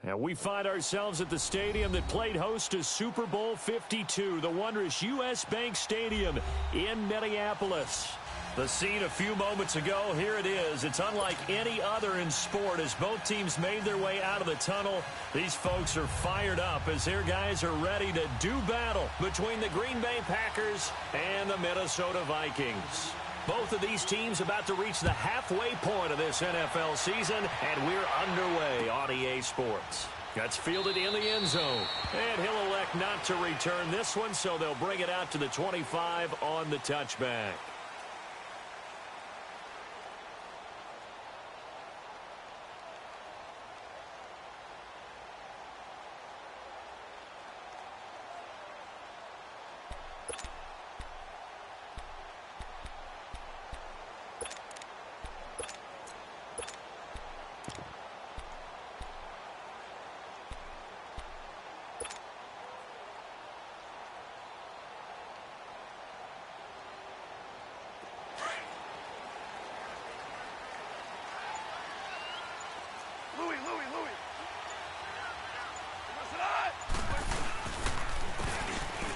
And we find ourselves at the stadium that played host to Super Bowl 52, the wondrous U.S. Bank Stadium in Minneapolis. The scene a few moments ago, here it is. It's unlike any other in sport as both teams made their way out of the tunnel. These folks are fired up as their guys are ready to do battle between the Green Bay Packers and the Minnesota Vikings. Both of these teams about to reach the halfway point of this NFL season, and we're underway on EA Sports. That's fielded in the end zone, and he'll elect not to return this one, so they'll bring it out to the 25 on the touchback.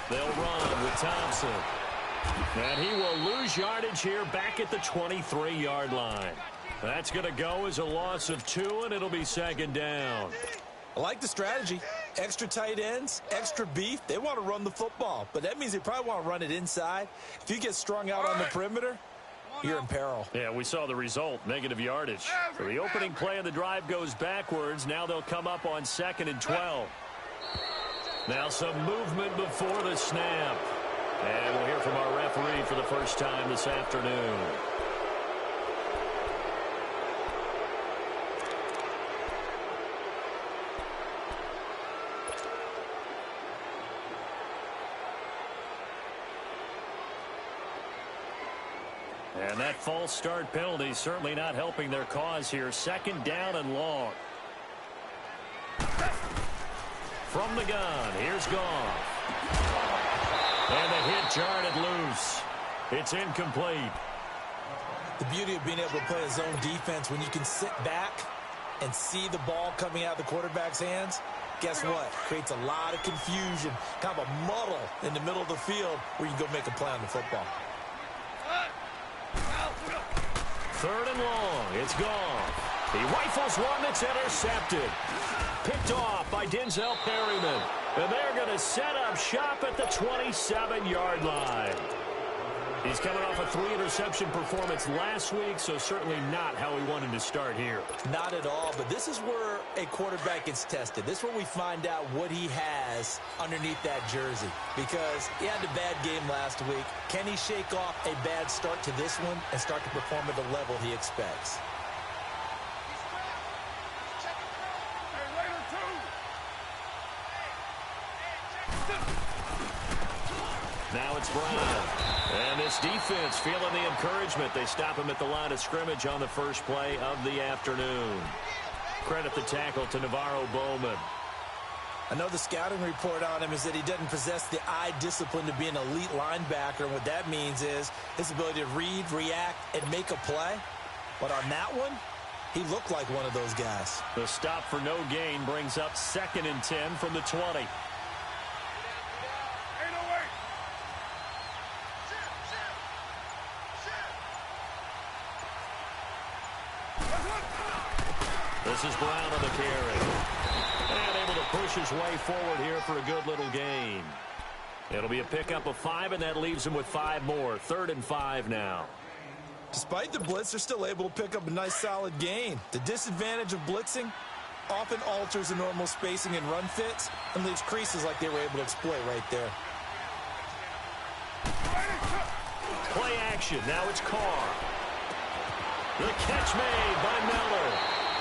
They'll run with Thompson. And he will lose yardage here back at the 23-yard line. That's going to go as a loss of 2, and it'll be second down. I like the strategy. Extra tight ends, extra beef. They want to run the football, but that means they probably want to run it inside. If you get strung out on the perimeter, you're in peril. Yeah, we saw the result, negative yardage. So the opening play of the drive goes backwards. Now they'll come up on 2nd and 12. Now some movement before the snap. And we'll hear from our referee for the first time this afternoon. And that false start penalty certainly not helping their cause here. Second down and long. From the gun, here's Goff. And the hit jarred loose. It's incomplete. The beauty of being able to play a zone defense when you can sit back and see the ball coming out of the quarterback's hands, guess what? Creates a lot of confusion, kind of a muddle in the middle of the field where you can go make a play on the football. Third and long. It's Goff. He rifles one that's intercepted. Picked off by Denzel Perryman. And they're going to set up shop at the 27-yard line. He's coming off a 3-interception performance last week, so certainly not how we wanted to start here. Not at all, but this is where a quarterback gets tested. This is where we find out what he has underneath that jersey. Because he had a bad game last week. Can he shake off a bad start to this one and start to perform at the level he expects? Now it's Brown. And this defense feeling the encouragement. They stop him at the line of scrimmage on the first play of the afternoon. Credit the tackle to Navarro Bowman. I know the scouting report on him is that he doesn't possess the eye discipline to be an elite linebacker. And what that means is his ability to read, react, and make a play. But on that one, he looked like one of those guys. The stop for no gain brings up 2nd and 10 from the 20. This is Brown on the carry. And able to push his way forward here for a good little gain. It'll be a pickup of 5, and that leaves him with 5 more. 3rd and 5 now. Despite the blitz, they're still able to pick up a nice solid gain. The disadvantage of blitzing often alters the normal spacing and run fits and leaves creases like they were able to exploit right there. Play action. Now it's Carr. The catch made by Miller.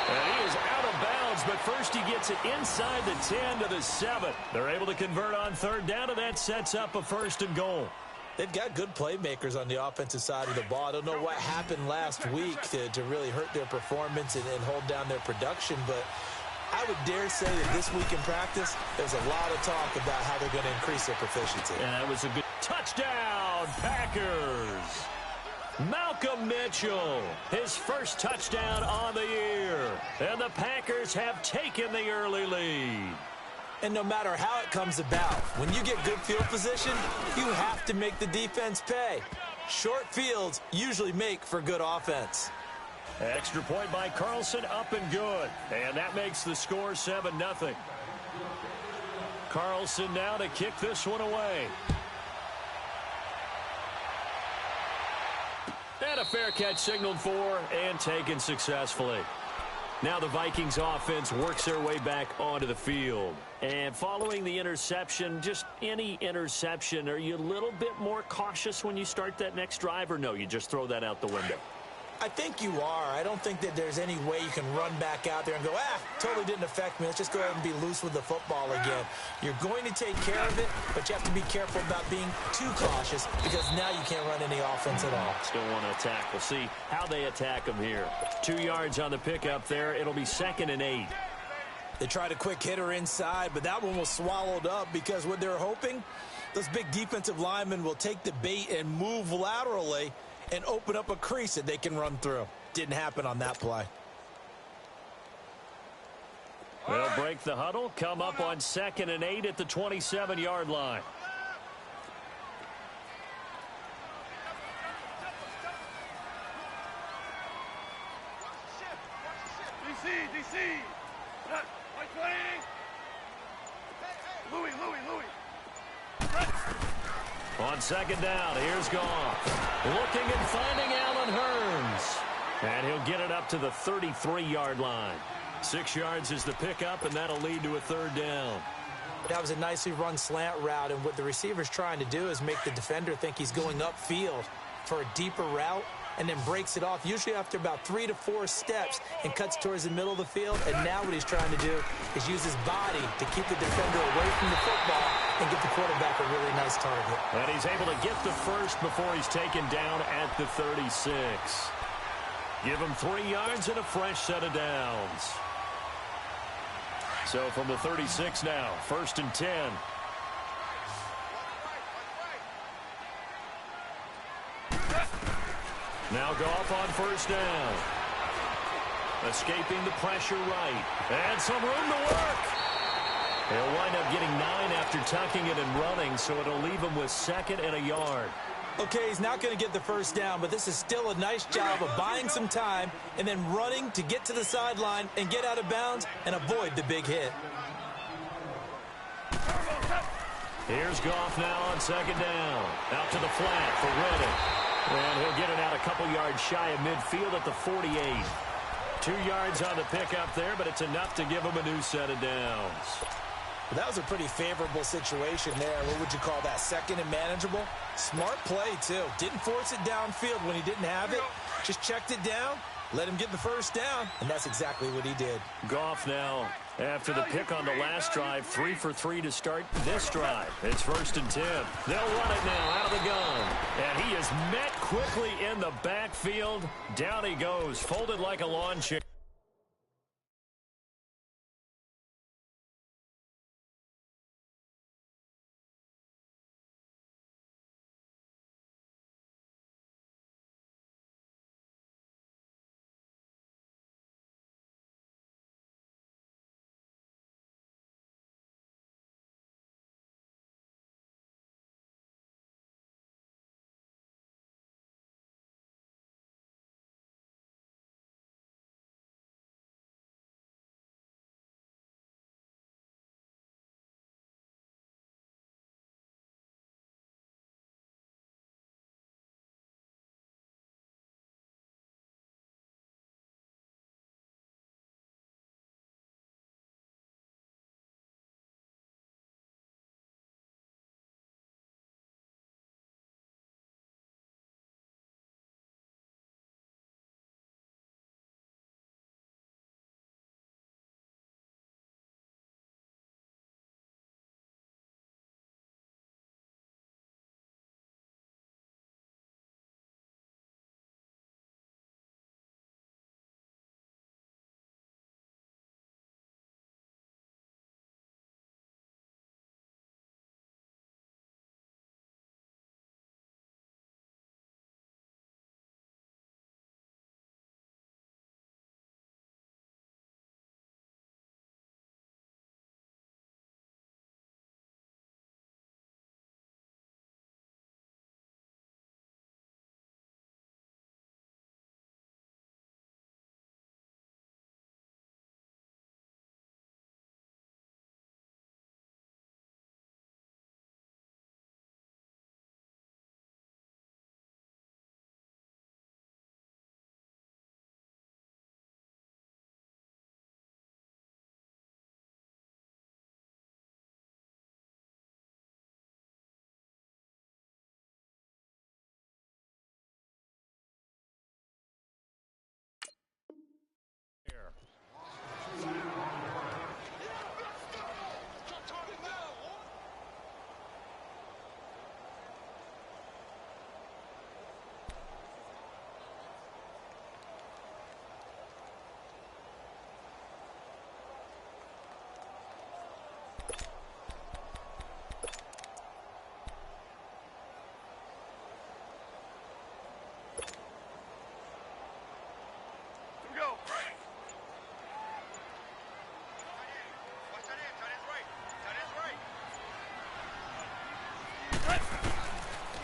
And he is out of bounds, but first he gets it inside the 10 to the 7. They're able to convert on 3rd down, and that sets up a 1st and goal. They've got good playmakers on the offensive side of the ball. I don't know what happened last week to really hurt their performance and hold down their production, but I would dare say that this week in practice, there's a lot of talk about how they're going to increase their proficiency. And that was a good touchdown, Packers. Malcolm Mitchell, his first touchdown on the year. And the Packers have taken the early lead. And no matter how it comes about, when you get good field position, you have to make the defense pay. Short fields usually make for good offense. Extra point by Carlson, up and good. And that makes the score 7-0. Carlson now to kick this one away. And a fair catch signaled for and taken successfully. Now the Vikings offense works their way back onto the field. And following the interception, just any interception, are you a little bit more cautious when you start that next drive, or no, you just throw that out the window? I think you are. I don't think that there's any way you can run back out there and go, totally didn't affect me. Let's just go ahead and be loose with the football again. You're going to take care of it, but you have to be careful about being too cautious because now you can't run any offense at all. Still want to attack. We'll see how they attack them here. 2 yards on the pickup there. It'll be 2nd and 8. They tried a quick hitter inside, but that one was swallowed up because what they're hoping, those big defensive linemen will take the bait and move laterally and open up a crease that they can run through. Didn't happen on that play. They'll break the huddle, come up on 2nd and 8 at the 27-yard line. DC. White flag. Louis. On 2nd down, here's Goff. Looking and finding Allen Hurns. And he'll get it up to the 33-yard line. 6 yards is the pickup, and that'll lead to a 3rd down. That was a nicely run slant route, and what the receiver's trying to do is make the defender think he's going upfield for a deeper route, and then breaks it off, usually after about 3 to 4 steps, and cuts towards the middle of the field. And now what he's trying to do is use his body to keep the defender away from the football and give the quarterback a really nice target. And he's able to get the first before he's taken down at the 36. Give him 3 yards and a fresh set of downs. So from the 36 now, 1st and 10. Now Goff on 1st down. Escaping the pressure right. And some room to work. He'll wind up getting 9 after tucking it and running, so it'll leave him with 2nd and a yard. Okay, he's not going to get the 1st down, but this is still a nice job of buying some time and then running to get to the sideline and get out of bounds and avoid the big hit. Here's Goff now on 2nd down. Out to the flat for Reddick. And he'll get it out a couple yards shy of midfield at the 48. 2 yards on the pickup there, but it's enough to give him a new set of downs. That was a pretty favorable situation there. What would you call that? 2nd and manageable? Smart play, too. Didn't force it downfield when he didn't have it. Just checked it down, let him get the 1st down, and that's exactly what he did. Goff now, after the pick on the last drive, 3 for 3 to start this drive. It's 1st and 10. They'll run it now out of the gun. And he is met quickly in the backfield. Down he goes, folded like a lawn chair.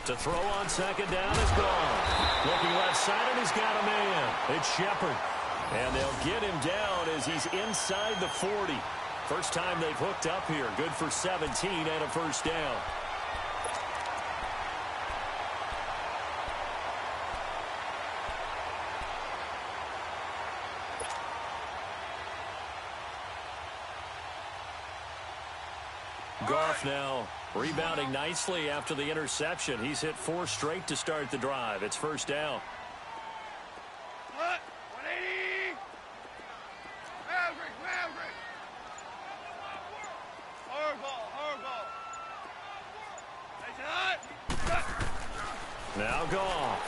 To throw on second down is gone. Looking left side, and he's got a man. It's Shepard. And they'll get him down as he's inside the 40. First time they've hooked up here. Good for 17 and a first down. Goff now rebounding nicely after the interception. He's hit 4 straight to start the drive. It's first down. What? 180. Maverick. Hard ball. Now Goff.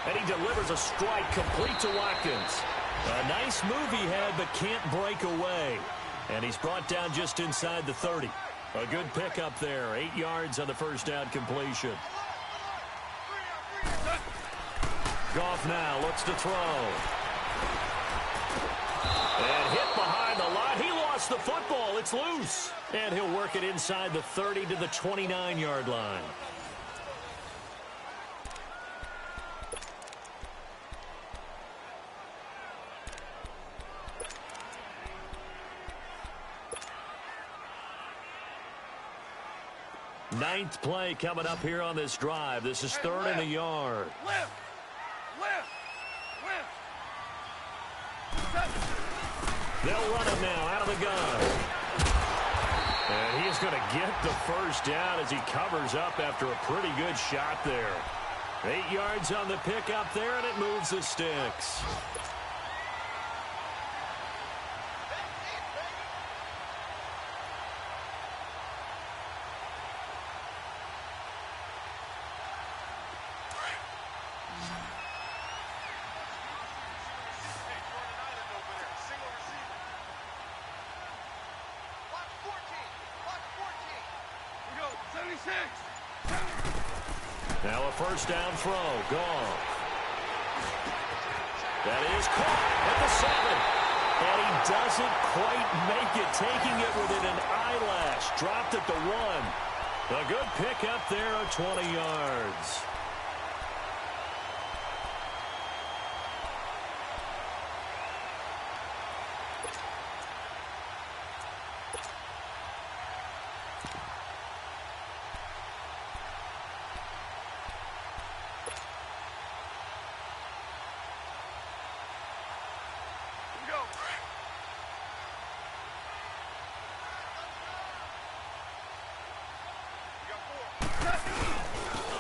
And he delivers a strike complete to Watkins. A nice move he had, but can't break away. And he's brought down just inside the 30. A good pickup there. 8 yards on the first down completion. Goff now looks to throw. And hit behind the line. He lost the football. It's loose. And he'll work it inside the 30 to the 29-yard line. Ninth play coming up here on this drive. This is third and a yard. Left. They'll run him now out of the gun. And he's going to get the first down as he covers up after a pretty good shot there. 8 yards on the pickup there, and it moves the sticks. Now a first down throw. Goff. That is caught at the 7. And he doesn't quite make it, taking it within an eyelash. Dropped at the 1. A good pickup there of 20 yards.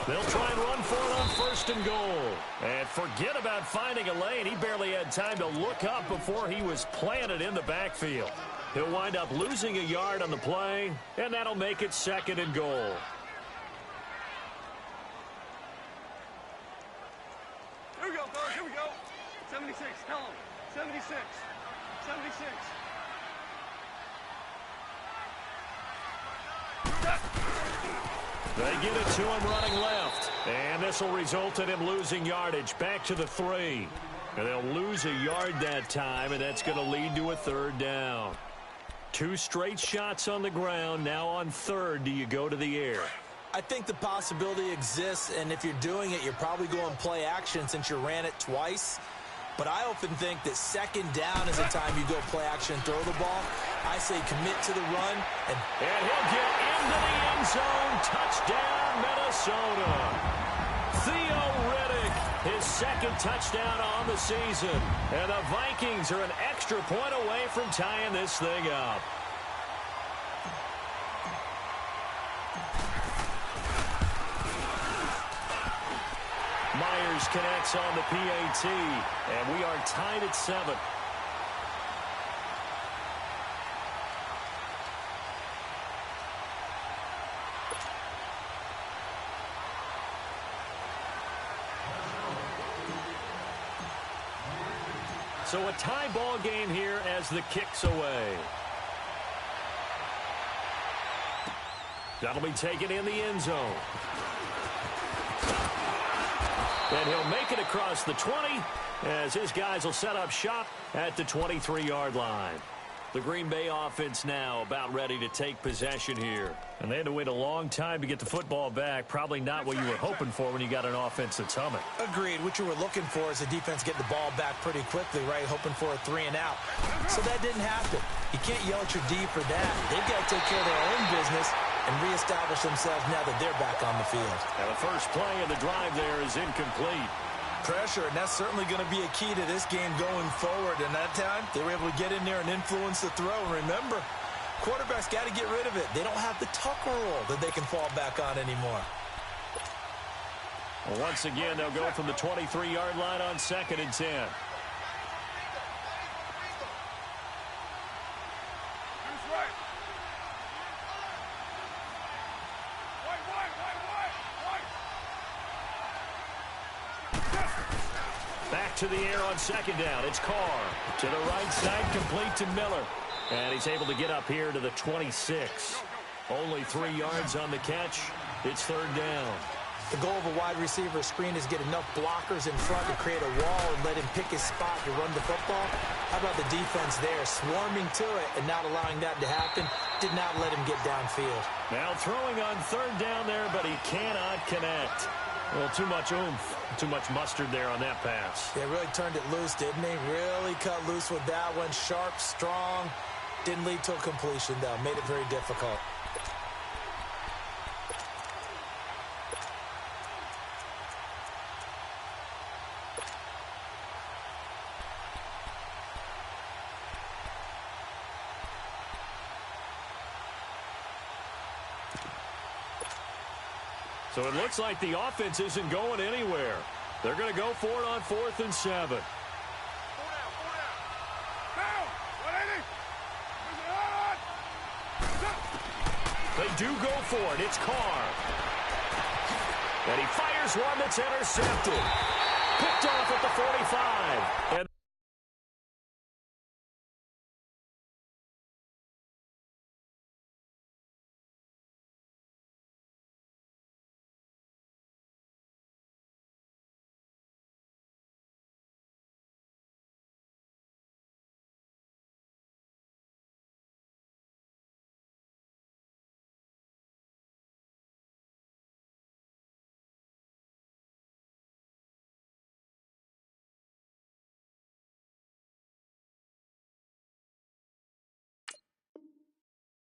They'll try and run for it on first and goal. And forget about finding a lane. He barely had time to look up before he was planted in the backfield. He'll wind up losing a yard on the play, and that'll make it second and goal. Here we go, fellas. Here we go. 76. Tell him. 76. 76. They get it to him running left. And this will result in him losing yardage back to the 3. And they'll lose a yard that time, and that's going to lead to a third down. 2 straight shots on the ground. Now on third, do you go to the air? I think the possibility exists, and if you're doing it, you're probably going play action since you ran it twice. But I often think that second down is the time you go play action and throw the ball. I say commit to the run. And he'll get into the end zone. Touchdown, Minnesota. Theo Riddick, his second touchdown on the season. And the Vikings are an extra point away from tying this thing up. Myers connects on the PAT, and we are tied at 7. So a tie ball game here as the kick's away. That'll be taken in the end zone. And he'll make it across the 20 as his guys will set up shop at the 23-yard line. The Green Bay offense now about ready to take possession here. And they had to wait a long time to get the football back. Probably not what you were hoping for when you got an offense that's humming. Agreed. What you were looking for is the defense getting the ball back pretty quickly, right? Hoping for a 3 and out. So that didn't happen. You can't yell at your D for that. They've got to take care of their own business and reestablish themselves now that they're back on the field. And the first play of the drive there is incomplete. Pressure, and that's certainly going to be a key to this game going forward. And that time, they were able to get in there and influence the throw. And remember, quarterbacks got to get rid of it. They don't have the Tucker rule that they can fall back on anymore. Well, once again, they'll go from the 23-yard line on 2nd and 10. Back to the air on 2nd down. It's Carr. To the right side, complete to Miller. And he's able to get up here to the 26. Only 3 yards on the catch. It's 3rd down. The goal of a wide receiver screen is get enough blockers in front to create a wall and let him pick his spot to run the football. How about the defense there, swarming to it and not allowing that to happen? Did not let him get downfield. Now throwing on 3rd down there, but he cannot connect. Well, too much oomph, too much mustard there on that pass. They really turned it loose, didn't they? Really cut loose with that one. Sharp, strong. Didn't lead to a completion, though. Made it very difficult. So it looks like the offense isn't going anywhere. They're going to go for it on 4th and 7. They do go for it. It's Carr. And he fires one that's intercepted. Picked off at the 45. And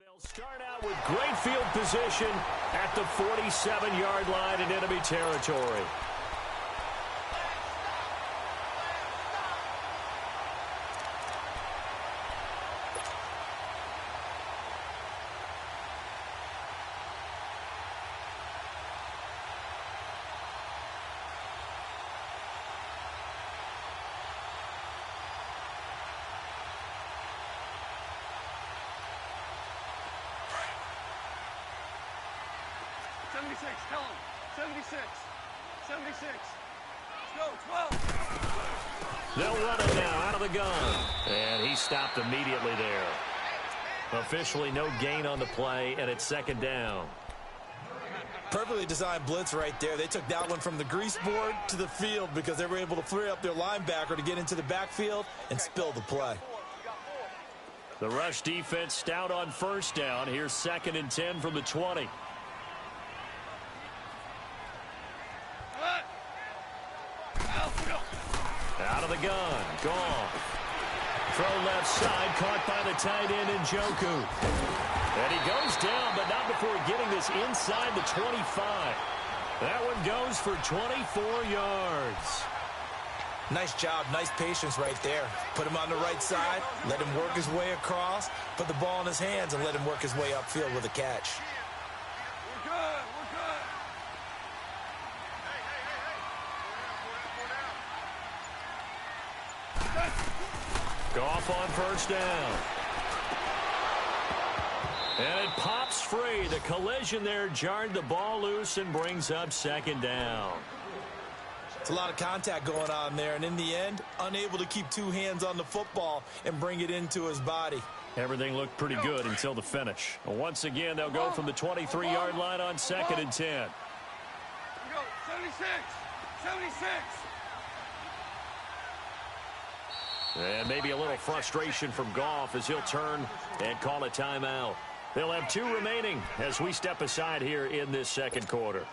they'll start out with great field position at the 47-yard line in enemy territory. Tell him. 76. 76. Let's go. 12. They'll run it now out of the gun. And he stopped immediately there. Officially no gain on the play, and it's 2nd down. Perfectly designed blitz right there. They took that one from the grease board to the field because they were able to free up their linebacker to get into the backfield and spill the play. The rush defense stout on 1st down. Here's 2nd and 10 from the 20. Out of the gun. Gone. Throw left side. Caught by the tight end Njoku. And he goes down, but not before getting this inside the 25. That one goes for 24 yards. Nice job. Nice patience right there. Put him on the right side. Let him work his way across. Put the ball in his hands and let him work his way upfield with a catch. We're good. We're good. Goff on 1st down. And it pops free. The collision there jarred the ball loose and brings up 2nd down. It's a lot of contact going on there, and in the end, unable to keep 2 hands on the football and bring it into his body. Everything looked pretty good until the finish. Once again, they'll go from the 23-yard line on 2nd and 10. Here we go. 76. 76. And maybe a little frustration from Goff as he'll turn and call a timeout. They'll have 2 remaining as we step aside here in this second quarter.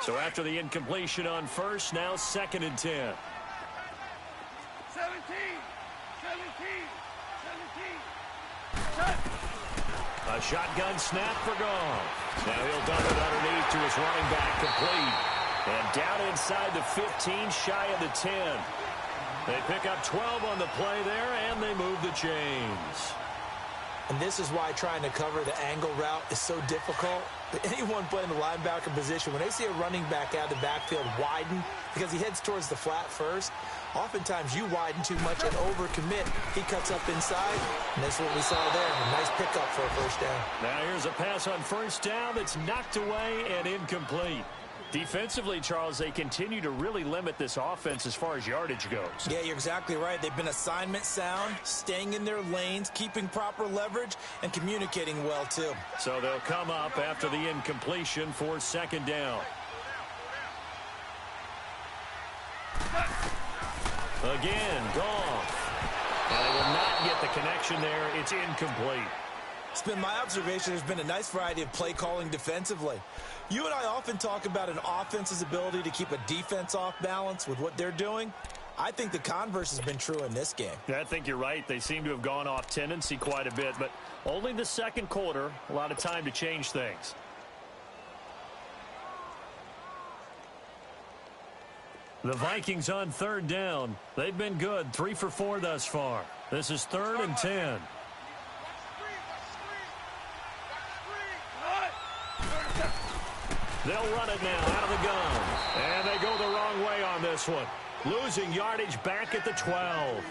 So after the incompletion on first, now 2nd and 10. 17. A shotgun snap for Goff. Now he'll dump it underneath to his running back, complete. And down inside the 15, shy of the 10. They pick up 12 on the play there, and they move the chains. And this is why trying to cover the angle route is so difficult. Anyone playing the linebacker position, when they see a running back out of the backfield widen because he heads towards the flat first, oftentimes you widen too much and overcommit. He cuts up inside, and that's what we saw there. A nice pickup for a first down. Now here's a pass on first down that's knocked away and incomplete. Defensively, Charles, they continue to really limit this offense as far as yardage goes. Yeah, you're exactly right. They've been assignment sound, staying in their lanes, keeping proper leverage, and communicating well, too. So they'll come up after the incompletion for 2nd down. Again, Goff. And they will not get the connection there. It's incomplete. It's been my observation there's been a nice variety of play calling defensively. You and I often talk about an offense's ability to keep a defense off balance with what they're doing. I think the converse has been true in this game. Yeah, I think you're right. They seem to have gone off tendency quite a bit, but only the second quarter, a lot of time to change things. The Vikings on 3rd down. They've been good, 3 for 4 thus far. This is 3rd and 10. They'll run it now out of the gun. And they go the wrong way on this one. Losing yardage back at the 12.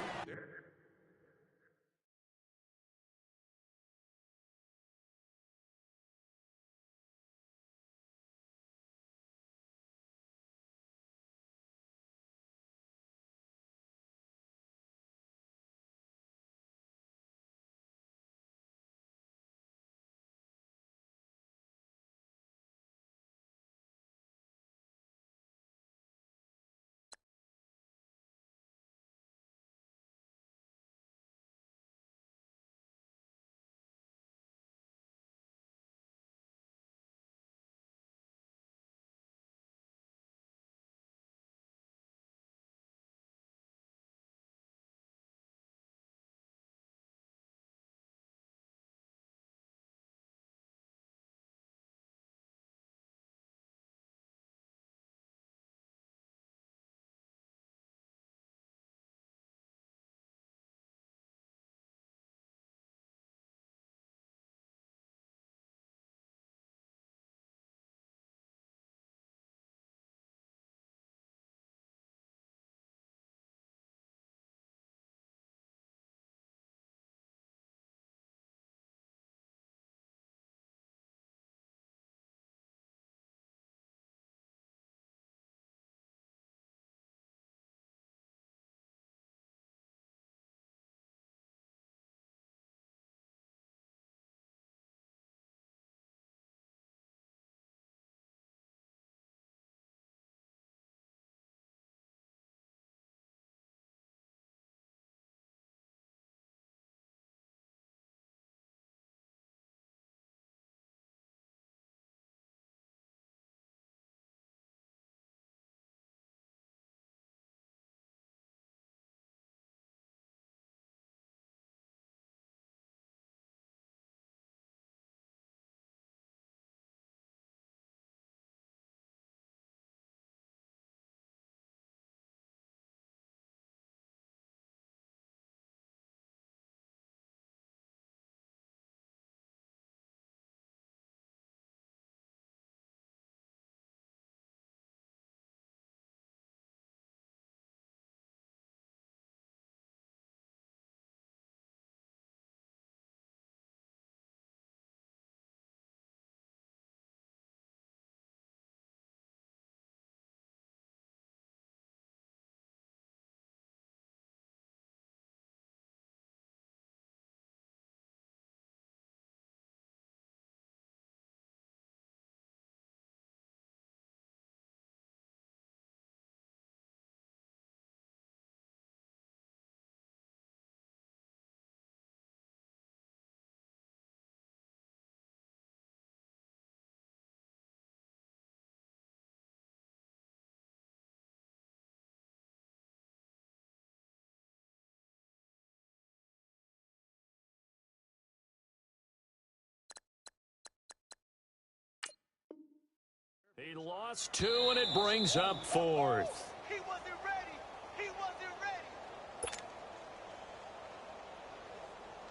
He lost 2, and it brings up 4th. He wasn't ready. He wasn't ready.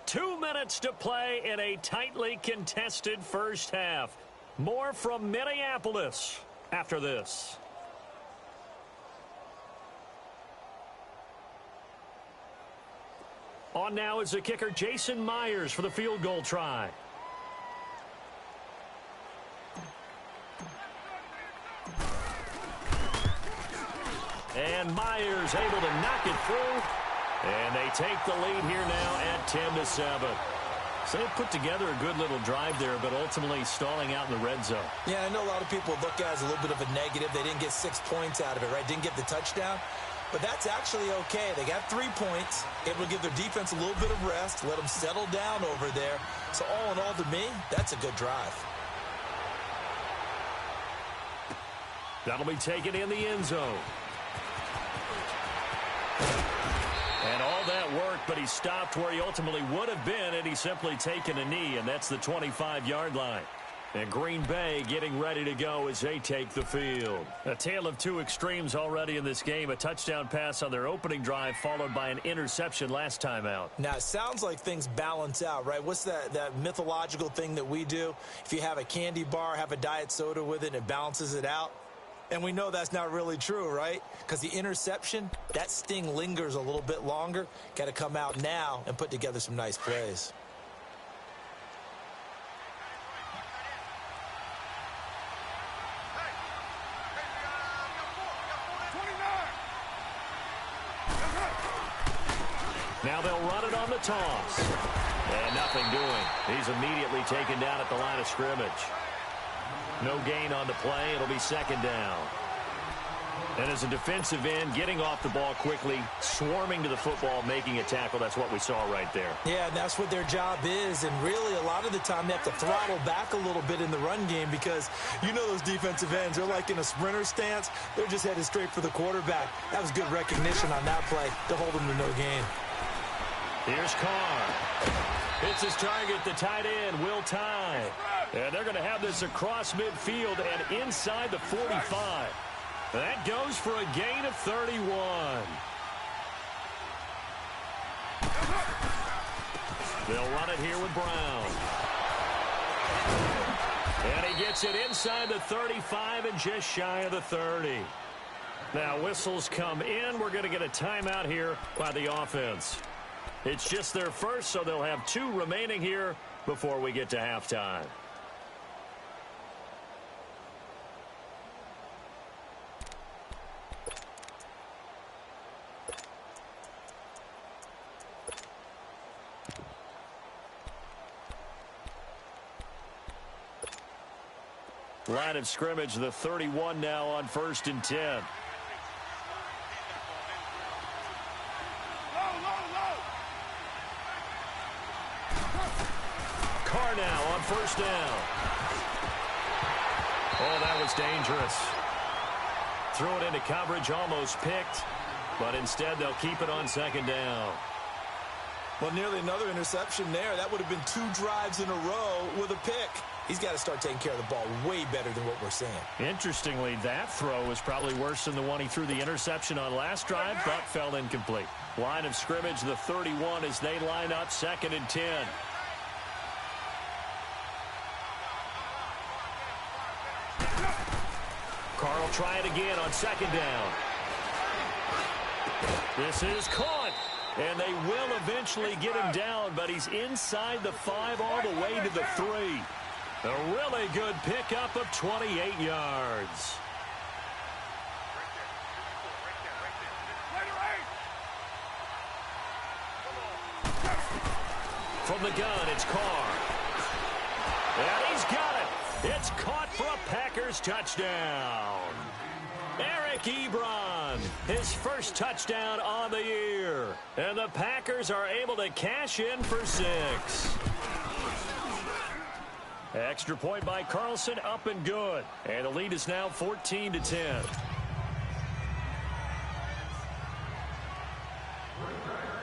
2 minutes to play in a tightly contested first half. More from Minneapolis after this. On now is the kicker Jason Myers for the field goal try. And Myers able to knock it through. And they take the lead here now at 10-7. So they put together a good little drive there, but ultimately stalling out in the red zone. Yeah, I know a lot of people look at it as a little bit of a negative. They didn't get 6 points out of it, right? Didn't get the touchdown. But that's actually okay. They got 3 points. It will give their defense a little bit of rest, let them settle down over there. So all in all, to me, that's a good drive. That'll be taken in the end zone. And all that work, but he stopped where he ultimately would have been, and he's simply taken a knee, and that's the 25-yard line. And Green Bay getting ready to go as they take the field. A tale of two extremes already in this game. A touchdown pass on their opening drive, followed by an interception last time out. Now, it sounds like things balance out, right? What's that mythological thing that we do? If you have a candy bar, have a diet soda with it, and it balances it out. And we know that's not really true, right? Because the interception, that sting lingers a little bit longer. Got to come out now and put together some nice plays. Now they'll run it on the toss. And nothing doing. He's immediately taken down at the line of scrimmage. No gain on the play. It'll be second down. And as a defensive end, getting off the ball quickly, swarming to the football, making a tackle. That's what we saw right there. Yeah, and that's what their job is. And really, a lot of the time, they have to throttle back a little bit in the run game because you know those defensive ends, they're like in a sprinter stance. They're just headed straight for the quarterback. That was good recognition on that play to hold them to no gain. Here's Carr. Hits his target, the tight end, Will Tye. And they're going to have this across midfield and inside the 45. That goes for a gain of 31. They'll run it here with Brown. And he gets it inside the 35 and just shy of the 30. Now whistles come in. We're going to get a timeout here by the offense. It's just their first, so they'll have 2 remaining here before we get to halftime. Line of scrimmage, the 31 now on 1st and 10. Carr now on 1st down. Oh, that was dangerous. Threw it into coverage, almost picked, but instead they'll keep it on 2nd down. Well, nearly another interception there. That would have been 2 drives in a row with a pick. He's got to start taking care of the ball way better than what we're seeing. Interestingly, that throw was probably worse than the one he threw the interception on last drive, but fell incomplete. Line of scrimmage, the 31 as they line up 2nd and 10. Carr will try it again on 2nd down. This is caught. And they will eventually get him down, but he's inside the 5 all the way to the 3. A really good pickup of 28 yards. From the gun, it's Carr. And he's got it. It's caught for a Packers touchdown. Eric Ebron, his first touchdown on the year. And the Packers are able to cash in for 6. Extra point by Carlson, up and good. And the lead is now 14-10.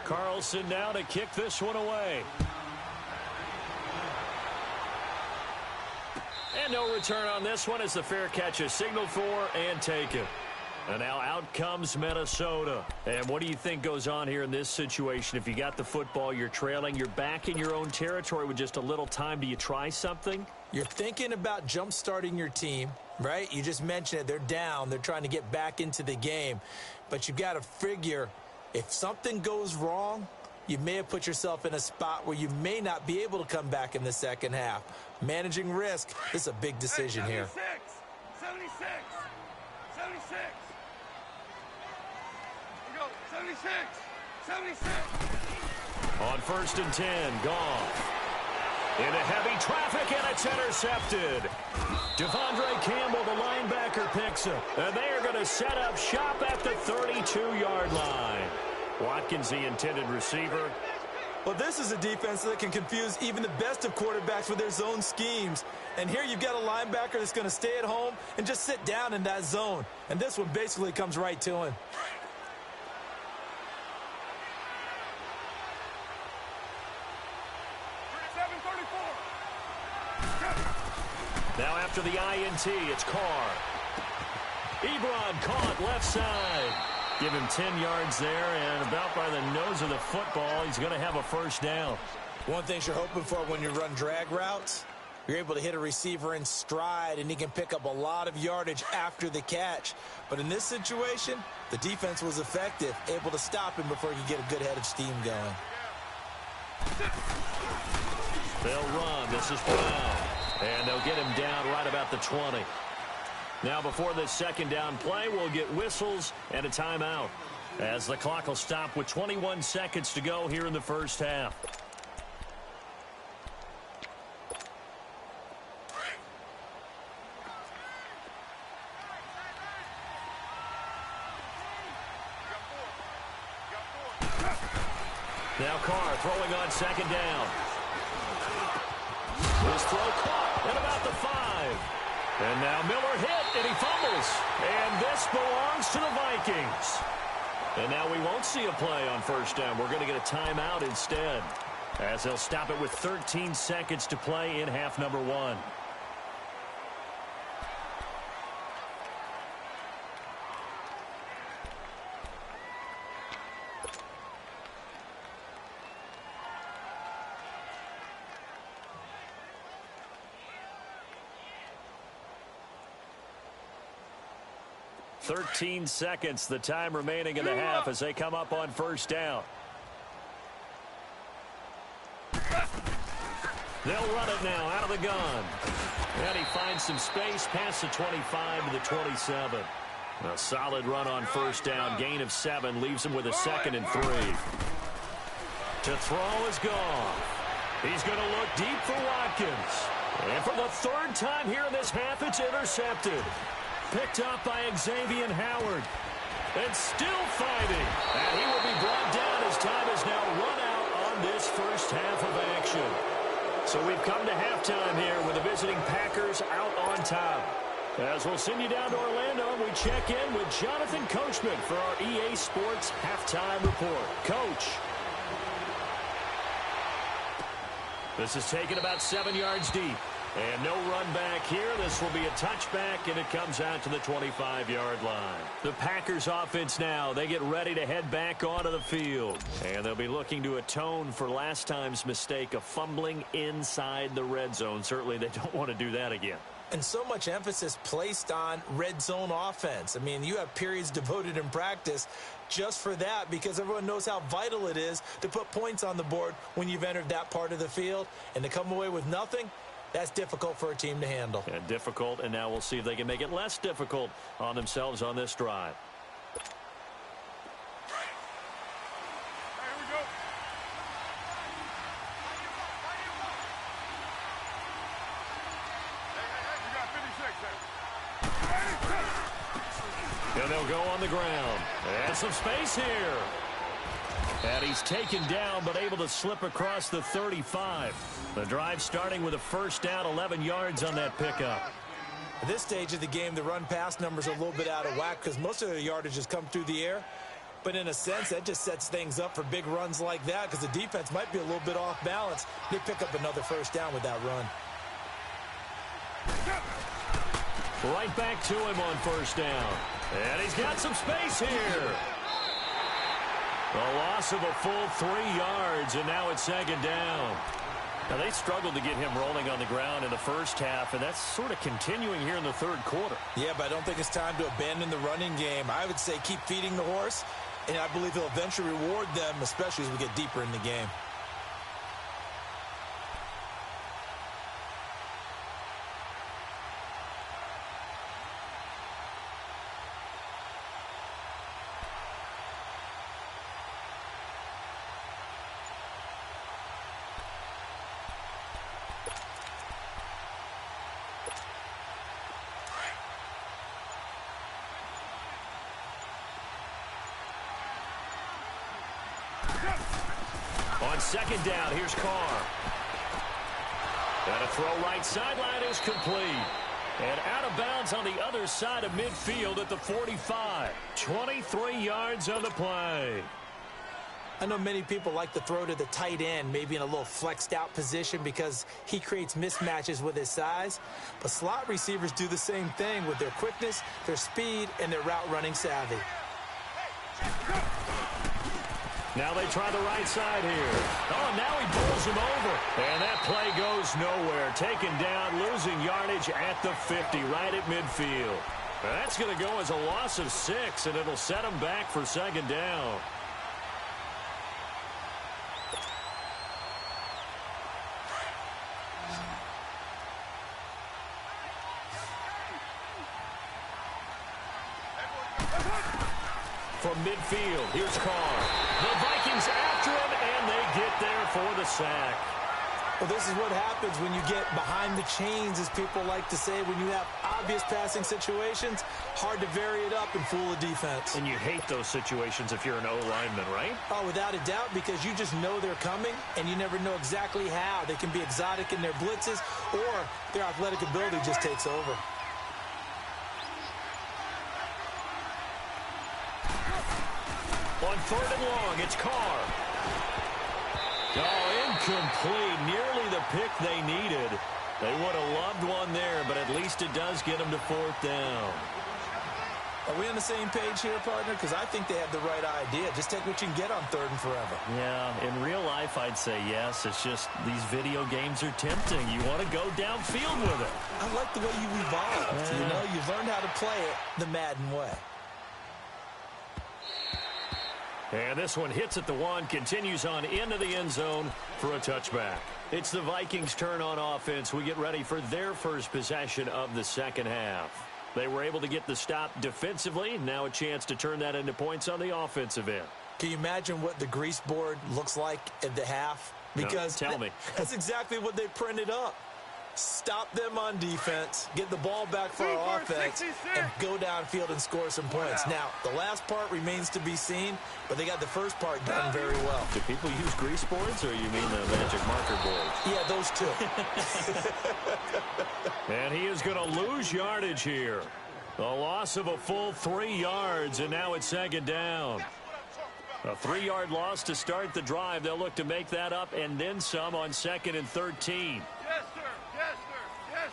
Carlson now to kick this one away. And no return on this one as the fair catch is signaled for and taken. And now out comes Minnesota. And what do you think goes on here in this situation? If you got the football, you're trailing, you're back in your own territory with just a little time. Do you try something? You're thinking about jump-starting your team, right? You just mentioned it. They're down. They're trying to get back into the game. But you've got to figure if something goes wrong, you may have put yourself in a spot where you may not be able to come back in the second half. Managing risk, this is a big decision here. 76, 76. We go, 76, 76. On 1st and 10, Goff. Into heavy traffic, and it's intercepted. Devondre Campbell, the linebacker, picks it. And they are going to set up shop at the 32-yard line. Watkins, the intended receiver. Well, this is a defense that can confuse even the best of quarterbacks with their zone schemes. And here you've got a linebacker that's going to stay at home and just sit down in that zone. And this one basically comes right to him. Now after the INT, it's Carr. Ebron caught left side. Give him 10 yards there, and about by the nose of the football, he's going to have a first down. One thing you're hoping for when you run drag routes, you're able to hit a receiver in stride, and he can pick up a lot of yardage after the catch. But in this situation, the defense was effective, able to stop him before he could get a good head of steam going. They'll run. This is Brown. And they'll get him down right about the 20. Now before this second down play, we'll get whistles and a timeout as the clock will stop with 21 seconds to go here in the first half. Now Carr throwing on second down. His throw caught at about the 5. And now Miller hit, and he fumbles. And this belongs to the Vikings. And now we won't see a play on first down. We're going to get a timeout instead, as they'll stop it with 13 seconds to play in half number 1. Thirteen seconds, the time remaining in the half as they come up on first down. They'll run it now out of the gun. And he finds some space past the 25 to the 27. A solid run on first down. Gain of 7 leaves him with a 2nd and 3. To throw is Goff. He's going to look deep for Watkins. And for the 3rd time here in this half, it's intercepted. Picked up by Xavier Howard. And still fighting. And he will be brought down as time is now run out on this first half of action. So we've come to halftime here with the visiting Packers out on top. As we'll send you down to Orlando, we check in with Jonathan Coachman for our EA Sports Halftime Report. Coach. This is taken about 7 yards deep. And no run back here. This will be a touchback, and it comes out to the 25-yard line. The Packers offense now, they get ready to head back onto the field. And they'll be looking to atone for last time's mistake of fumbling inside the red zone. Certainly they don't want to do that again. And so much emphasis placed on red zone offense. I mean, you have periods devoted in practice just for that because everyone knows how vital it is to put points on the board when you've entered that part of the field. And to come away with nothing, that's difficult for a team to handle. And difficult, and now we'll see if they can make it less difficult on themselves on this drive. Here we go. Hey, you got 56 there. And they'll go on the ground. And some space here. And he's taken down, but able to slip across the 35. The drive starting with a first down, 11 yards on that pickup. At this stage of the game, the run-pass numbers are a little bit out of whack because most of their yardage has come through the air. But in a sense, that just sets things up for big runs like that because the defense might be a little bit off balance. They pick up another first down with that run. Right back to him on first down. And he's got some space here. A loss of a full 3 yards, and now it's second down. Now, they struggled to get him rolling on the ground in the first half, and that's sort of continuing here in the third quarter. Yeah, but I don't think it's time to abandon the running game. I would say keep feeding the horse, and I believe he'll eventually reward them, especially as we get deeper in the game. On second down, here's Carr. And a throw right sideline is complete. And out of bounds on the other side of midfield at the 45. 23 yards on the play. I know many people like to throw to the tight end, maybe in a little flexed out position because he creates mismatches with his size. But slot receivers do the same thing with their quickness, their speed, and their route running savvy. Now they try the right side here. Oh, now he pulls him over. And that play goes nowhere. Taken down, losing yardage at the 50, right at midfield. That's going to go as a loss of 6, and it'll set him back for second down. From midfield, here's Carr. The Vikings after him, and they get there for the sack. Well, this is what happens when you get behind the chains, as people like to say, when you have obvious passing situations. Hard to vary it up and fool the defense. And you hate those situations if you're an O-lineman, right? Oh, without a doubt, because you just know they're coming, and you never know exactly how. They can be exotic in their blitzes, or their athletic ability just takes over. On third and long, it's Carr. Oh, incomplete. Nearly the pick they needed. They would have loved one there, but at least it does get them to fourth down. Are we on the same page here, partner? Because I think they have the right idea. Just take what you can get on third and forever. Yeah, in real life, I'd say yes. It's just these video games are tempting. You want to go downfield with it. I like the way you evolved. You know, you've learned how to play it the Madden way. And this one hits at the 1, continues on into the end zone for a touchback. It's the Vikings' turn on offense. We get ready for their first possession of the second half. They were able to get the stop defensively. Now a chance to turn that into points on the offensive end. Can you imagine what the grease board looks like at the half? Because no, tell me. That's exactly what they printed up. Stop them on defense, get the ball back for our offense, and go downfield and score some points. Now, the last part remains to be seen, but they got the first part done very well. Do people use grease boards, or you mean the magic marker board? Yeah, those two. And he is going to lose yardage here. A loss of a full 3 yards, and now it's second down. A 3-yard loss to start the drive. They'll look to make that up and then some on second and 13. Yes, sir. Yes, sir.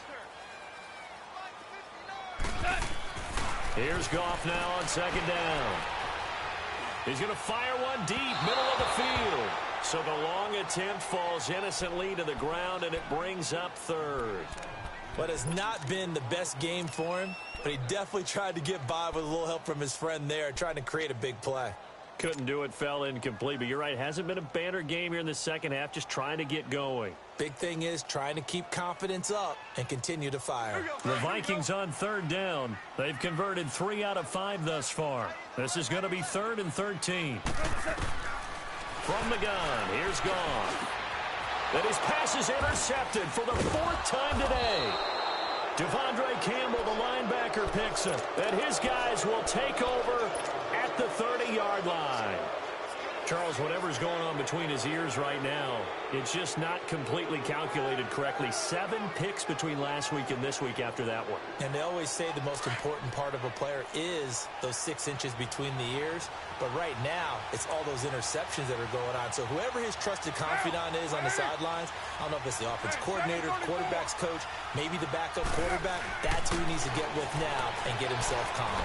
Yes, sir. Here's Goff now on second down. He's going to fire one deep, middle of the field. So the long attempt falls innocently to the ground, and it brings up third. But it's not been the best game for him, but he definitely tried to get by with a little help from his friend there, trying to create a big play. Couldn't do it, fell incomplete. But you're right, hasn't been a banner game here in the second half, just trying to get going. Big thing is trying to keep confidence up and continue to fire. The Vikings on third down. They've converted 3 out of 5 thus far. This is going to be third and 13. From the gun, here's Goff. And his pass is intercepted for the 4th time today. Devondre Campbell, the linebacker, picks it. And his guys will take over at the 30-yard line. Charles, whatever's going on between his ears right now, it's just not completely calculated correctly. 7 picks between last week and this week after that one. And they always say the most important part of a player is those 6 inches between the ears. But right now, it's all those interceptions that are going on. So whoever his trusted confidant is on the sidelines, I don't know if it's the offense coordinator, quarterback's coach, maybe the backup quarterback, that's who he needs to get with now and get himself calm.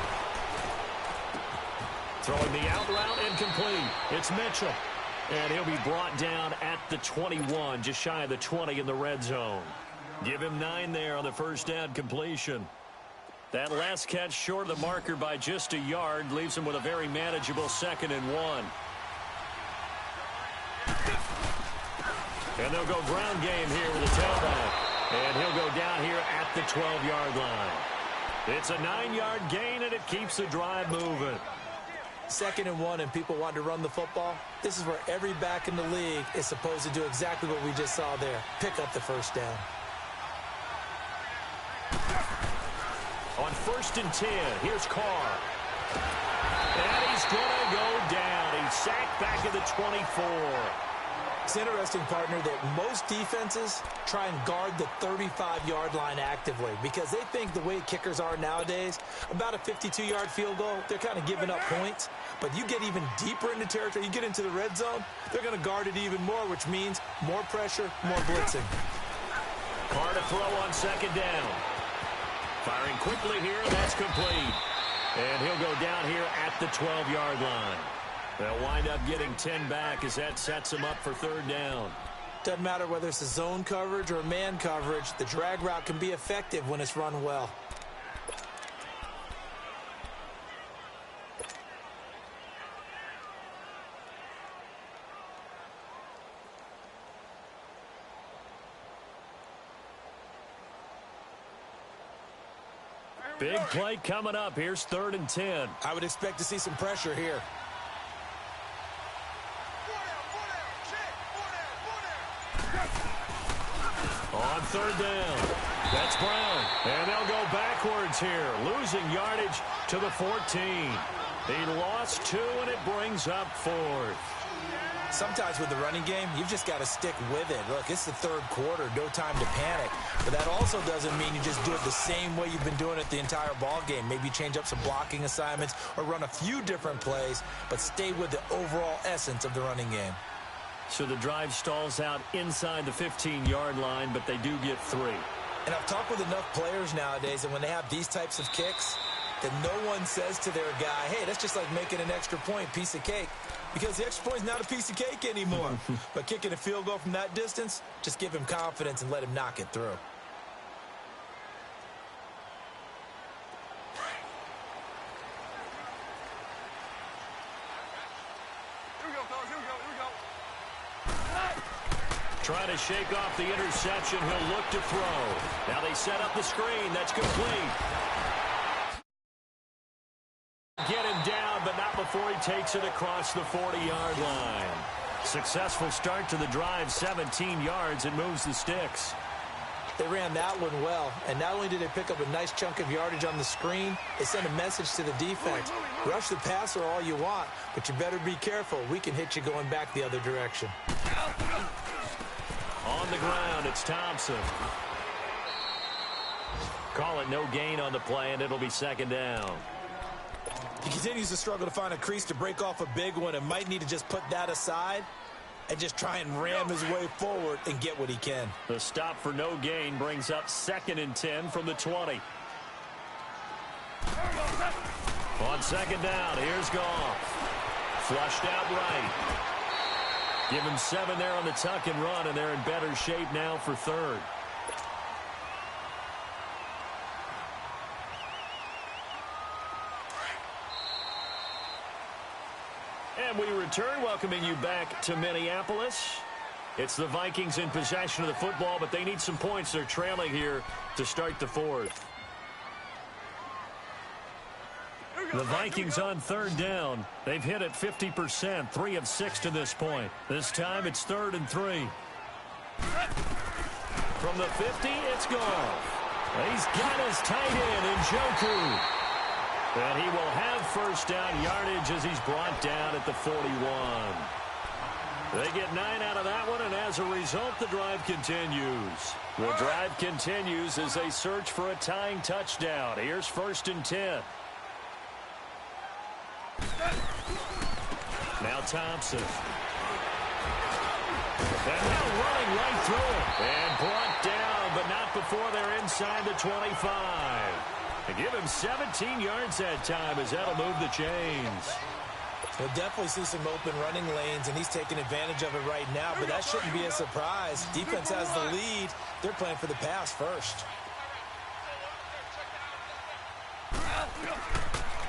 Throwing the out route incomplete. It's Mitchell. And he'll be brought down at the 21, just shy of the 20 in the red zone. Give him 9 there on the first down completion. That last catch short of the marker by just a yard leaves him with a very manageable 2nd and 1. And they'll go ground game here with a tailback. And he'll go down here at the 12-yard line. It's a 9-yard gain, and it keeps the drive moving. 2nd and 1, and people want to run the football. This is where every back in the league is supposed to do exactly what we just saw there. Pick up the first down. On 1st and 10, here's Carr. And he's going to go down. He's sacked back at the 24. It's interesting, partner, that most defenses try and guard the 35-yard line actively because they think the way kickers are nowadays, about a 52-yard field goal, they're kind of giving up points. But you get even deeper into territory, you get into the red zone, they're going to guard it even more, which means more pressure, more blitzing. Carr to throw on 2nd down. Firing quickly here, and that's complete. And he'll go down here at the 12-yard line. They'll wind up getting 10 back as that sets them up for 3rd down. Doesn't matter whether it's a zone coverage or man coverage, the drag route can be effective when it's run well. Big play coming up. Here's 3rd and 10. I would expect to see some pressure here. On 3rd down, that's Brown. And they'll go backwards here, losing yardage to the 14. He lost 2, and it brings up 4th. Sometimes with the running game, you've just got to stick with it. Look, it's the 3rd quarter, no time to panic. But that also doesn't mean you just do it the same way you've been doing it the entire ball game. Maybe change up some blocking assignments or run a few different plays, but stay with the overall essence of the running game. So the drive stalls out inside the 15-yard line, but they do get 3. And I've talked with enough players nowadays, and when they have these types of kicks, that no one says to their guy, hey, that's just like making an extra point, piece of cake. Because the extra point is not a piece of cake anymore. But kicking a field goal from that distance, just give him confidence and let him knock it through. Here we go, fellas. Here we go. Trying to shake off the interception. He'll look to throw. Now they set up the screen. That's complete. Get him down, but not before he takes it across the 40-yard line. Successful start to the drive, 17 yards, and moves the sticks. They ran that one well, and not only did they pick up a nice chunk of yardage on the screen, they sent a message to the defense. Rush the passer all you want, but you better be careful. We can hit you going back the other direction. On the ground, it's Thompson. Call it no gain on the play, and it'll be 2nd down. He continues to struggle to find a crease to break off a big one and might need to just put that aside and just try and ram his way forward and get what he can. The stop for no gain brings up 2nd and 10 from the 20. On 2nd down, here's Goff. Flushed out right. Give him 7 there on the tuck and run, and they're in better shape now for 3rd. And we return, welcoming you back to Minneapolis. It's the Vikings in possession of the football, but they need some points. They're trailing here to start the 4th. The Vikings on 3rd down. They've hit it 50%, 3 of 6 to this point. This time it's 3rd and 3. From the 50, it's Goff. He's got his tight end, Njoku. And he will have first down yardage as he's brought down at the 41. They get 9 out of that one, and as a result, the drive continues. The drive continues as they search for a tying touchdown. Here's 1st and 10. Now Thompson. And now running right through it. And brought down, but not before they're inside the 25. They give him 17 yards that time as that'll move the chains. He'll definitely see some open running lanes, and he's taking advantage of it right now, but that shouldn't be a surprise. Defense has the lead. They're playing for the pass first.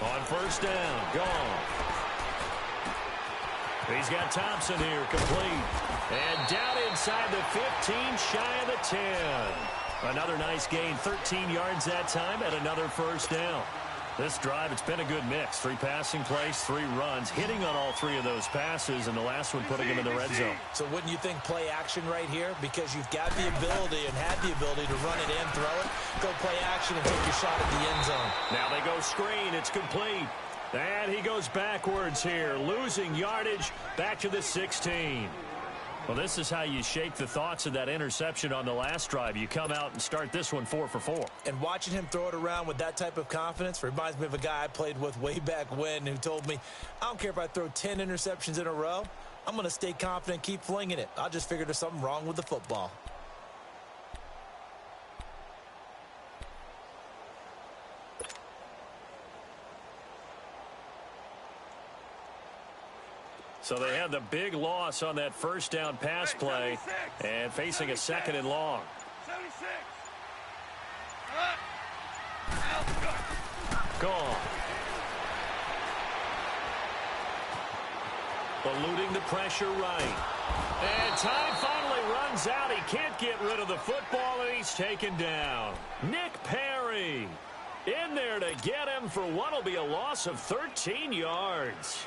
On 1st down, gone. He's got Thompson here, complete. And down inside the 15, shy of the 10. Another nice gain, 13 yards that time, and another 1st down. This drive, it's been a good mix. 3 passing plays, 3 runs, hitting on all 3 of those passes, and the last one putting him in the red zone. So wouldn't you think play action right here? Because you've got the ability and had the ability to run it in, throw it, go play action and take your shot at the end zone. Now they go screen. It's complete. And he goes backwards here, losing yardage back to the 16. Well, this is how you shake the thoughts of that interception on the last drive. You come out and start this one 4 for 4. And watching him throw it around with that type of confidence reminds me of a guy I played with way back when who told me, I don't care if I throw 10 interceptions in a row. I'm going to stay confident, keep flinging it. I just figured there's something wrong with the football. So they had the big loss on that 1st down pass play and facing a 2nd and long. 76. Gone. Eluding the pressure right. And time finally runs out. He can't get rid of the football, and he's taken down. Nick Perry in there to get him for what will be a loss of 13 yards.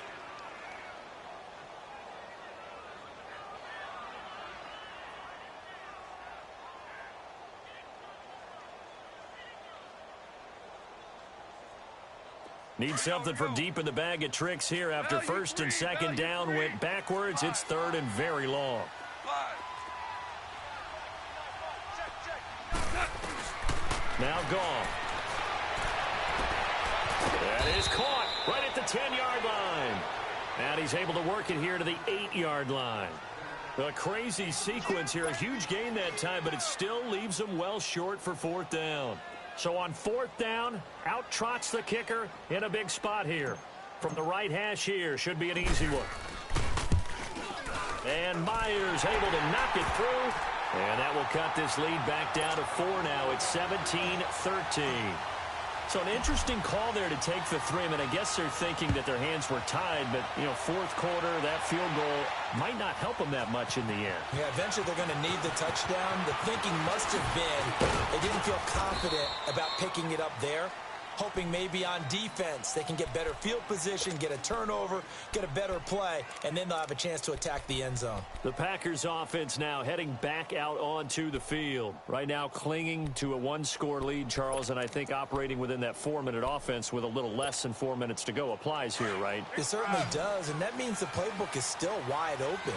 Need something from deep in the bag of tricks here after 1st and 2nd down went backwards. It's 3rd and very long. Now gone. That is caught right at the 10-yard line. And he's able to work it here to the 8-yard line. A crazy sequence here. A huge gain that time, but it still leaves him well short for 4th down. So on 4th down, out trots the kicker in a big spot here. From the right hash here, should be an easy one. And Myers able to knock it through. And that will cut this lead back down to 4 now. It's 17-13. So an interesting call there to take the 3. I mean, I guess they're thinking that their hands were tied, but, you know, 4th quarter, that field goal might not help them that much in the end. Yeah, eventually they're going to need the touchdown. The thinking must have been they didn't feel confident about picking it up there, hoping maybe on defense they can get better field position, get a turnover, get a better play, and then they'll have a chance to attack the end zone. The Packers offense now heading back out onto the field. Right now clinging to a 1-score lead, Charles, and I think operating within that 4-minute offense with a little less than 4 minutes to go applies here, right? It certainly does, and that means the playbook is still wide open.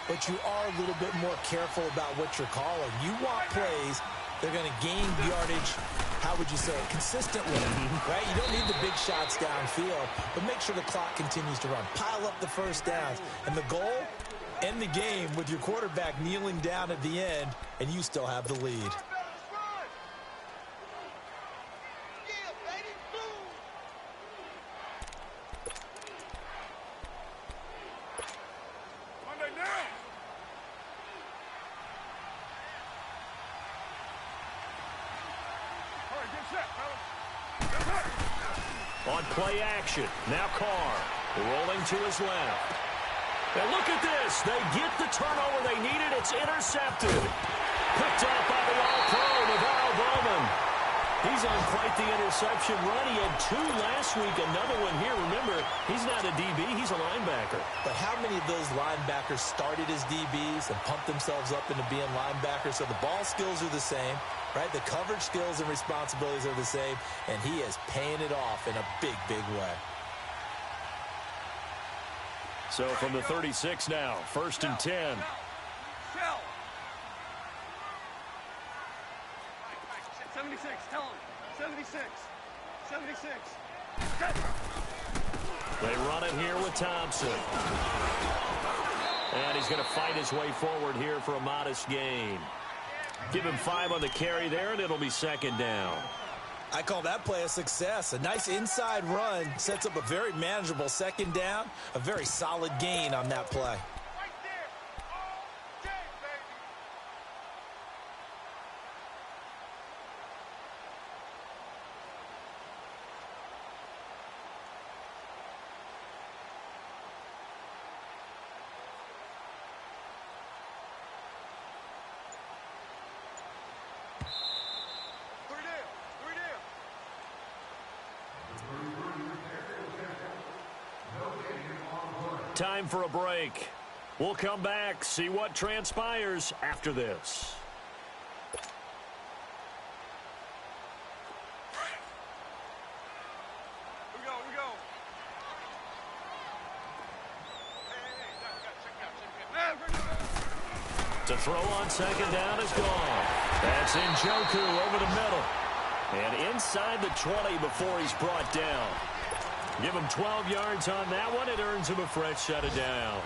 But you are a little bit more careful about what you're calling. You want plays they're going to gain yardage, how would you say it, consistently, right? You don't need the big shots downfield, but make sure the clock continues to run. Pile up the 1st downs. And the goal, end the game with your quarterback kneeling down at the end, and you still have the lead. On play action, now Carr rolling to his left. And look at this. They get the turnover they needed. It's intercepted. Picked up by the All-Pro, Navarro Bowman. He's on quite the interception run. He had 2 last week, another one here. Remember, he's not a DB, he's a linebacker. But how many of those linebackers started as DBs and pumped themselves up into being linebackers? So the ball skills are the same, right? The coverage skills and responsibilities are the same, and he is paying it off in a big, big way. So from the 36 now, 1st and 10. Shell. 76, tell him. 76. 76. They run it here with Thompson. And he's going to fight his way forward here for a modest gain. Give him 5 on the carry there, and it'll be 2nd down. I call that play a success. A nice inside run sets up a very manageable 2nd down. A very solid gain on that play. Time for a break. We'll come back, see what transpires after this. Here we go. To throw on 2nd down is gone. That's Njoku over the middle. And inside the 20 before he's brought down. Give him 12 yards on that one. It earns him a fresh set of downs.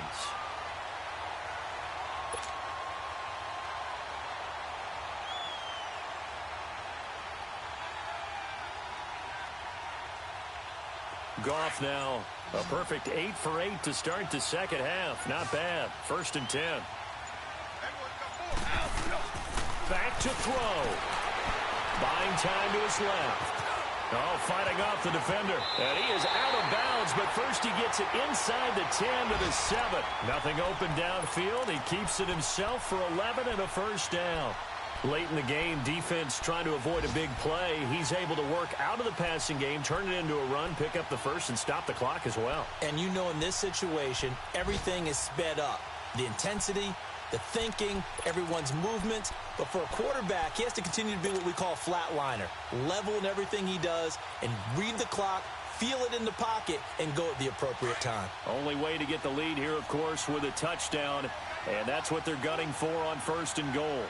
Goff now, a perfect 8 for 8 to start the 2nd half. Not bad. 1st and 10. Back to throw. Buying time to his left. Oh, fighting off the defender. And he is out of bounds, but first he gets it inside the 10 to the 7. Nothing open downfield. He keeps it himself for 11 and a 1st down. Late in the game, defense trying to avoid a big play. He's able to work out of the passing game, turn it into a run, pick up the 1st, and stop the clock as well. And you know in this situation, everything is sped up. The intensity, the thinking, everyone's movement. But for a quarterback, he has to continue to be what we call a flatliner. Level in everything he does and read the clock, feel it in the pocket, and go at the appropriate time. Only way to get the lead here, of course, with a touchdown. And that's what they're gunning for on 1st and goal.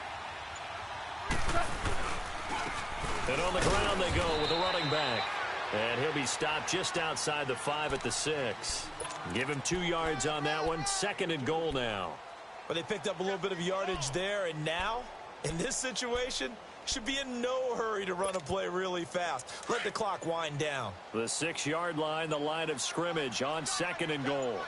And on the ground they go with a running back. And he'll be stopped just outside the 5 at the 6. Give him 2 yards on that one. 2nd and goal now. But they picked up a little bit of yardage there, and now, in this situation, should be in no hurry to run a play really fast. Let the clock wind down. The 6-yard line, the line of scrimmage on 2nd and goal.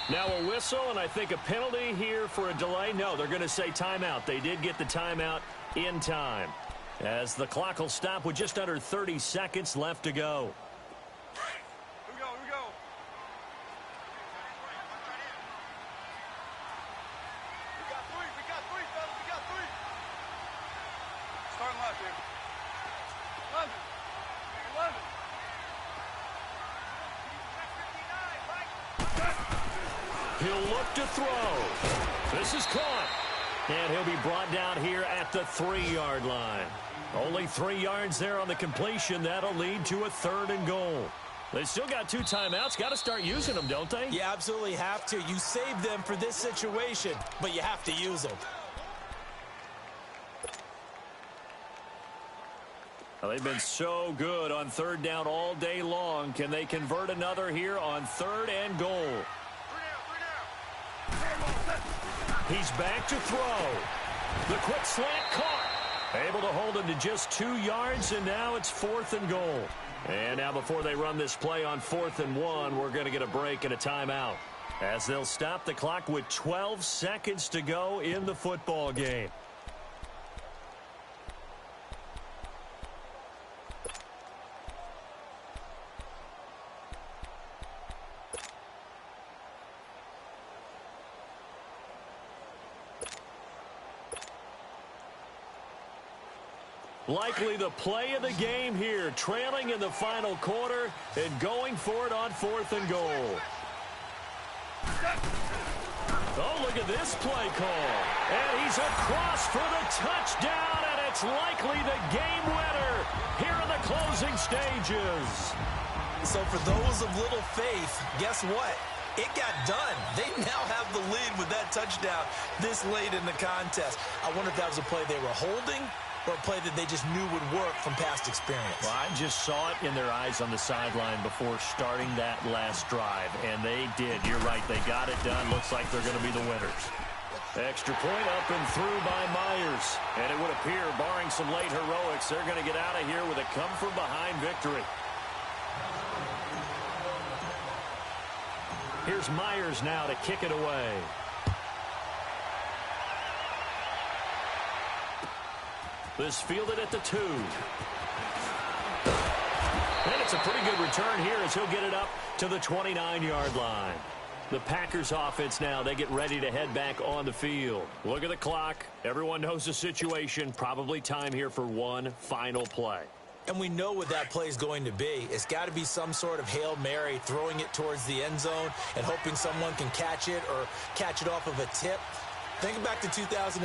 Now a whistle, and I think a penalty here for a delay. No, they're going to say timeout. They did get the timeout in time, as the clock will stop with just under 30 seconds left to go. He'll look to throw. This is caught. And he'll be brought down here at the 3-yard line. Only 3 yards there on the completion. That'll lead to a 3rd and goal. They still got 2 timeouts. Got to start using them, don't they? You absolutely have to. You save them for this situation, but you have to use them. Well, they've been so good on 3rd down all day long. Can they convert another here on 3rd and goal? He's back to throw. The quick slant caught. Able to hold him to just 2 yards, and now it's 4th and goal. And now before they run this play on 4th and 1, we're going to get a break and a timeout, as they'll stop the clock with 12 seconds to go in the football game. Likely the play of the game here, trailing in the final quarter and going for it on 4th and goal. Oh, look at this play call. And he's across for the touchdown, and it's likely the game winner here in the closing stages. So for those of little faith, guess what? It got done. They now have the lead with that touchdown this late in the contest. I wonder if that was a play they were holding or a play that they just knew would work from past experience. Well, I just saw it in their eyes on the sideline before starting that last drive, and they did. You're right. They got it done. Looks like they're going to be the winners. Extra point up and through by Myers. And it would appear, barring some late heroics, they're going to get out of here with a come-from-behind victory. Here's Myers now to kick it away. This fielded at the 2. And it's a pretty good return here as he'll get it up to the 29-yard line. The Packers offense now, they get ready to head back on the field. Look at the clock. Everyone knows the situation. Probably time here for one final play. And we know what that play is going to be. It's got to be some sort of Hail Mary, throwing it towards the end zone and hoping someone can catch it or catch it off of a tip. Think back to 2015.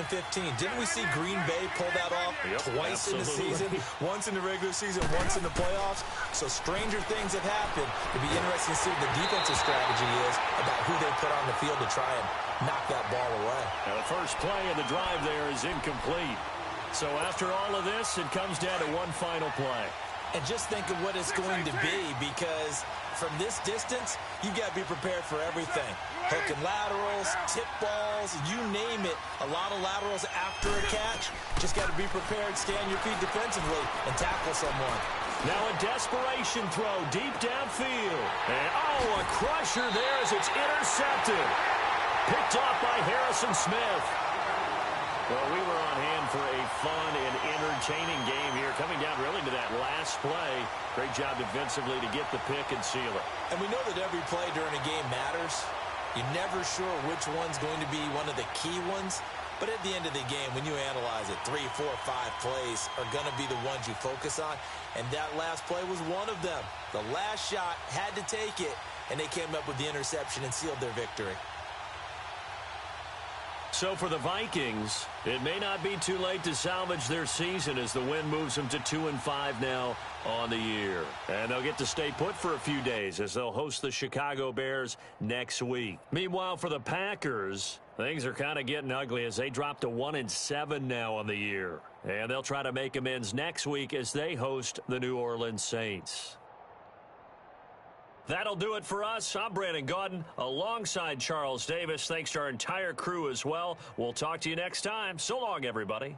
Didn't we see Green Bay pull that off twice in the season? Once in the regular season, once in the playoffs. So stranger things have happened. It'd be interesting to see what the defensive strategy is about who they put on the field to try and knock that ball away. Now the first play of the drive there is incomplete. So after all of this, it comes down to one final play. And just think of what it's going to be, because from this distance, you've got to be prepared for everything. Hook and laterals, tip balls, you name it. A lot of laterals after a catch. Just got to be prepared, stand your feet defensively, and tackle someone. Now a desperation throw deep downfield. And a crusher there as it's intercepted. Picked off by Harrison Smith. Well, we were on hand for a fun and entertaining game here, coming down really to that last play. Great job defensively to get the pick and seal it. And we know that every play during a game matters. You're never sure which one's going to be one of the key ones. But at the end of the game, when you analyze it, 3, 4, 5 plays are going to be the ones you focus on. And that last play was one of them. The last shot had to take it, and they came up with the interception and sealed their victory. So for the Vikings, it may not be too late to salvage their season as the win moves them to 2-5 now on the year. And they'll get to stay put for a few days as they'll host the Chicago Bears next week. Meanwhile, for the Packers, things are kind of getting ugly as they drop to 1-7 now on the year. And they'll try to make amends next week as they host the New Orleans Saints. That'll do it for us. I'm Brandon Gaudin alongside Charles Davis. Thanks to our entire crew as well. We'll talk to you next time. So long, everybody.